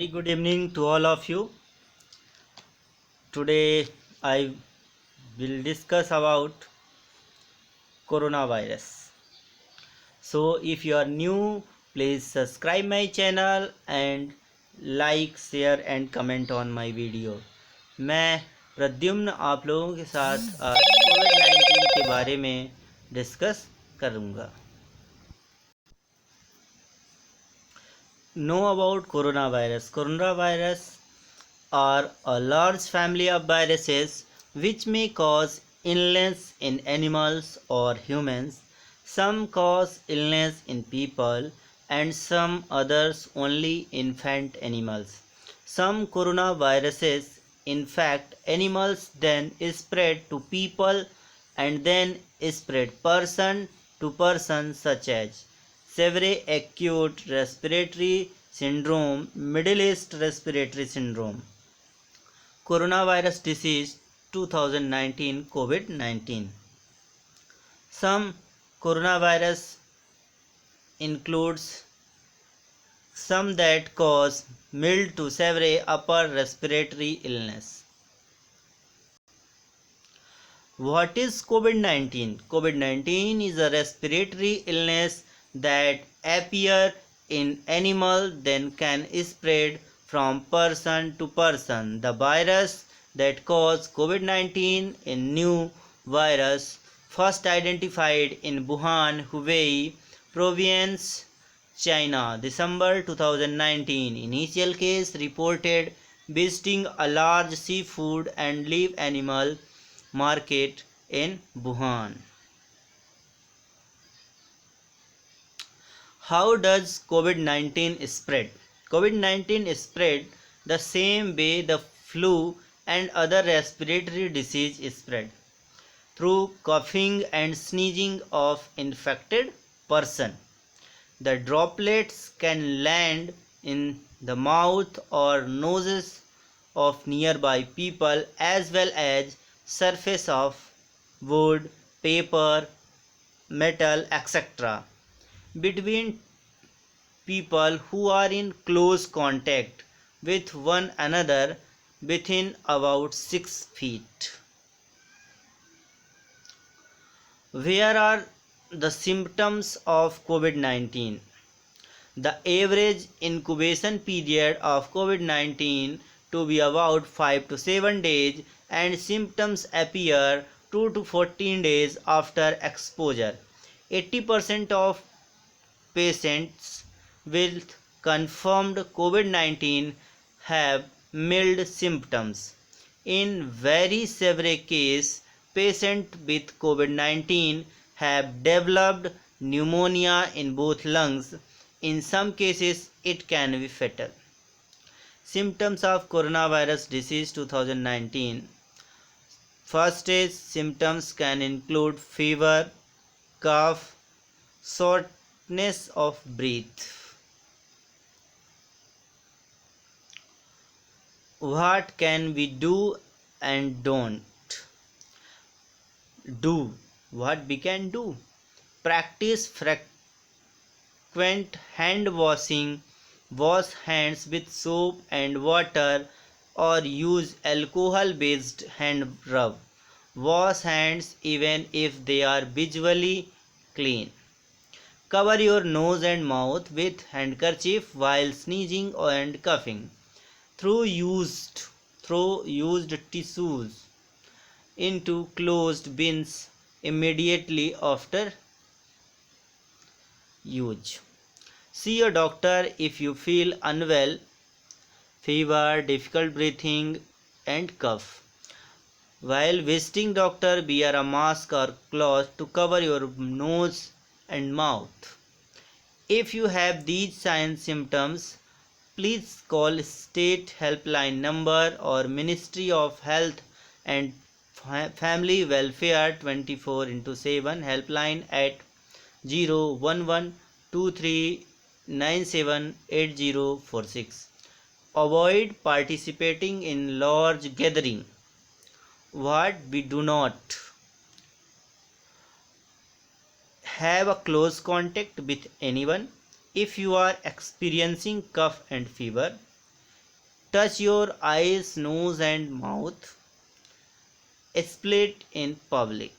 Very good evening to all of you. Today I will discuss about coronavirus. So if you are new, please subscribe my channel and like, share and comment on my video. मैं प्रद्युम्न आप लोगों के साथ आज कोविड-19 के बारे में discuss करूँगा. Know about coronavirus. Coronavirus are a large family of viruses which may cause illness in animals or humans. Some cause illness in people and some others only infant animals. Some coronaviruses infect animals, then spread to people and then spread person to person, such as severe acute respiratory syndrome, Middle East respiratory syndrome, coronavirus disease 2019 COVID-19. Some coronavirus includes some that cause mild to severe upper respiratory illness. What is COVID-19? COVID-19 is a respiratory illness that appear in animal then can spread from person to person. The virus that cause COVID-19 is new virus first identified in Wuhan, Hubei province, China, December 2019. Initial case reported visiting a large seafood and live animal market in Wuhan. How does COVID-19 spread? COVID-19 spread the same way the flu and other respiratory disease spread, through coughing and sneezing of infected person. The droplets can land in the mouth or noses of nearby people as well as surface of wood, paper, metal, etc. between people who are in close contact with one another within about 6 feet. Where are the symptoms of COVID-19? The average incubation period of COVID-19 to be about 5 to 7 days and symptoms appear 2 to 14 days after exposure. 80% of patients with confirmed COVID-19 have mild symptoms. In very severe cases, patients with COVID-19 have developed pneumonia in both lungs. In some cases, it can be fatal. Symptoms of coronavirus disease 2019. First stage symptoms can include fever, cough, shortness of breath. What can we do and don't do? What we can do? Practice frequent hand washing. Wash hands with soap and water or use alcohol based hand rub. Wash hands even if they are visually clean. Cover your nose and mouth with handkerchief while sneezing and coughing. Throw used tissues into closed bins immediately after use. See a doctor if you feel unwell, fever, difficult breathing and cough. While visiting doctor, wear a mask or cloth to cover your nose and mouth. If you have these signs symptoms, please call state helpline number or Ministry of Health and Family Welfare 24/7 helpline at 01123978046. Avoid participating in large gathering. What we do not have a close contact with anyone. If you are experiencing cough and fever, touch your eyes, nose, and mouth. Split in public.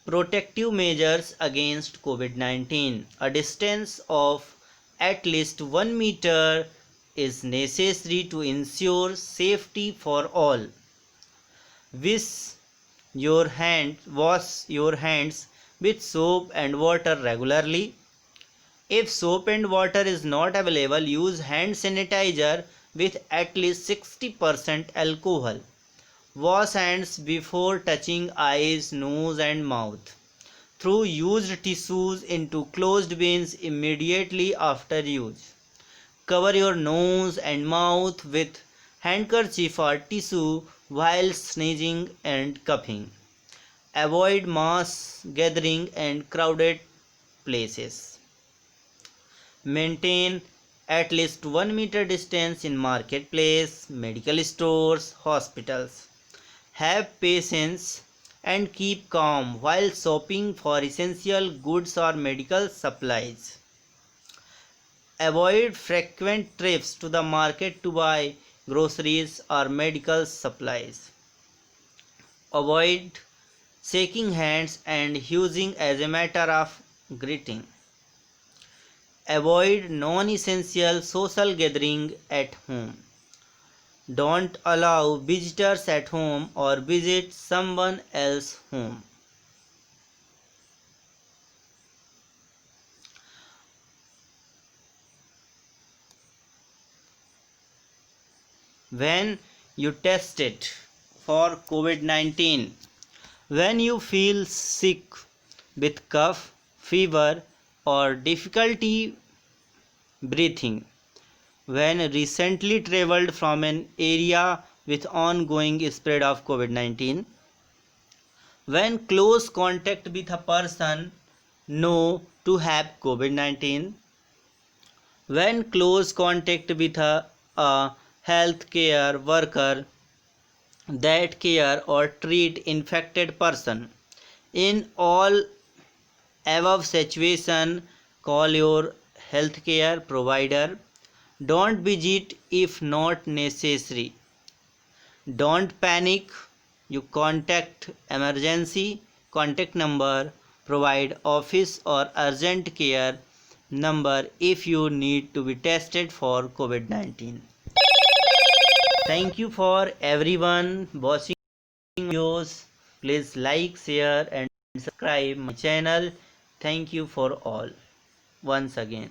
Protective measures against COVID-19. A distance of at least 1 meter is necessary to ensure safety for all. Wash your hands with soap and water regularly. If soap and water is not available, use hand sanitizer with at least 60% alcohol. Wash hands before touching eyes, nose, and mouth. Throw used tissues into closed bins immediately after use. Cover your nose and mouth with handkerchief or tissue while sneezing and coughing. Avoid mass gathering and crowded places. Maintain at least 1 meter distance in marketplace, medical stores, hospitals. Have patience and keep calm while shopping for essential goods or medical supplies. Avoid frequent trips to the market to buy groceries or medical supplies. Avoid shaking hands and using as a matter of greeting. Avoid non-essential social gathering at home. Don't allow visitors at home or visit someone else's home. When you tested for COVID-19, when you feel sick with cough, fever, or difficulty breathing, when recently traveled from an area with ongoing spread of COVID-19, when close contact with a person known to have COVID-19, when close contact with a healthcare worker that care or treat infected person. In all above situation, call your healthcare provider. Don't visit if not necessary. Don't panic. You contact emergency contact number, provide office or urgent care number if you need to be tested for COVID-19. Thank you for everyone watching videos. Please like, share and subscribe my channel. Thank you for all once again.